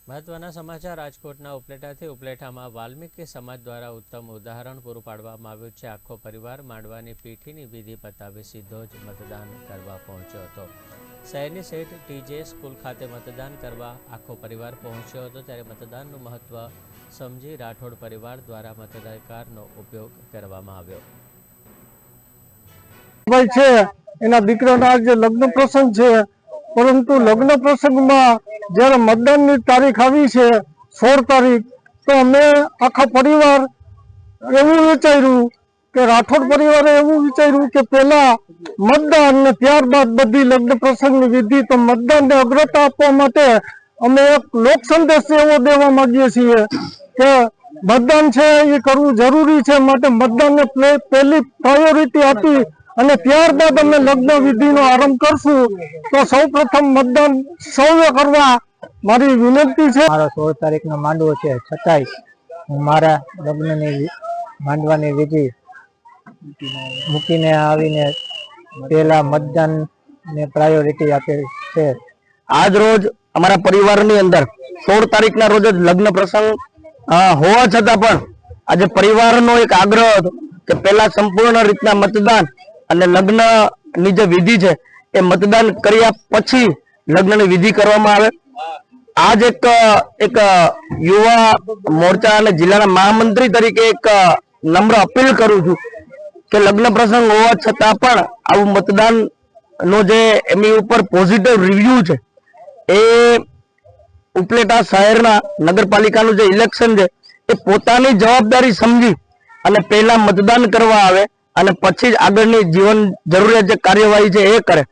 મહત્વના સમાચાર રાજકોટના ઉપલેટાથી ઉપલેટામાં વાલ્મીકી સમાજ દ્વારા ઉત્તમ ઉદાહરણ પૂરું પાડવામાં આવ્યું છે। આખો પરિવાર માંડવાની પીઠીની વિધિ પતાવી સીધો જ મતદાન કરવા પહોંચ્યો હતો। શહેરની શેઠ ટીજે સ્કૂલ ખાતે મતદાન કરવા આખો પરિવાર પહોંચ્યો હતો, ત્યારે મતદાનનું મહત્વ સમજી રાઠોડ પરિવાર દ્વારા મતાધિકારનો ઉપયોગ કરવામાં આવ્યો। ભાઈ છે એના દીકરાના જે લગ્ન પ્રસંગ છે, પરંતુ લગ્ન પ્રસંગમાં જ્યારે મતદાનની તારીખ આવી છે 16 તારીખ, તો અમે આખા પરિવાર એવું વિચાર્યું કે રાઠોડ પરિવારે એવું વિચાર્યું કે પહેલા મતદાન ને ત્યારબાદ બધી લગ્ન પ્રસંગની વિધિ। તો મતદાનને અગ્રતા આપવા માટે અમે એક લોક સંદેશ એવો દેવા માંગીએ છીએ કે મતદાન છે એ કરવું જરૂરી છે, માટે મતદાનને પહેલી પ્રાયોરિટી આપી અને ત્યારબાદ અમે લગ્ન વિધિનો આરંભ કરશું। તો સૌ પ્રથમ મતદાન સૌએ કરવા મારી વિનંતી છે। મારો 16 તારીખનો માંડવો છે, છતાંય હું મારા લગ્નની માંડવાની વિધિ મૂકીને આવીને પહેલા મતદાનને પ્રાયોરિટી આપે છે। આજ રોજ અમારા પરિવારની અંદર 16 તારીખના રોજ જ લગ્ન પ્રસંગ હોવા છતાં પણ આજે પરિવારનો એક આગ્રહ હતો કે પહેલા સંપૂર્ણ રીતના મતદાન અને લગ્નની જે વિધિ છે એ મતદાન કર્યા પછી લગ્નની વિધિ કરવામાં આવે। આજ એક યુવા મોરચા અને જિલ્લાના મહામંત્રી તરીકે એક નમ્ર અપીલ કરું છું કે લગ્ન પ્રસંગ હોવા છતાં પણ આવું મતદાન નો જે એમની ઉપર પોઝિટિવ રિવ્યુ છે એ ઉપલેટા શહેરના નગરપાલિકાનું જે ઇલેક્શન છે એ પોતાની જવાબદારી સમજી અને પહેલા મતદાન કરવા આવે અને પછી જ આગળની જીવન જરૂરિયાત જે કાર્યવાહી છે એ કરે।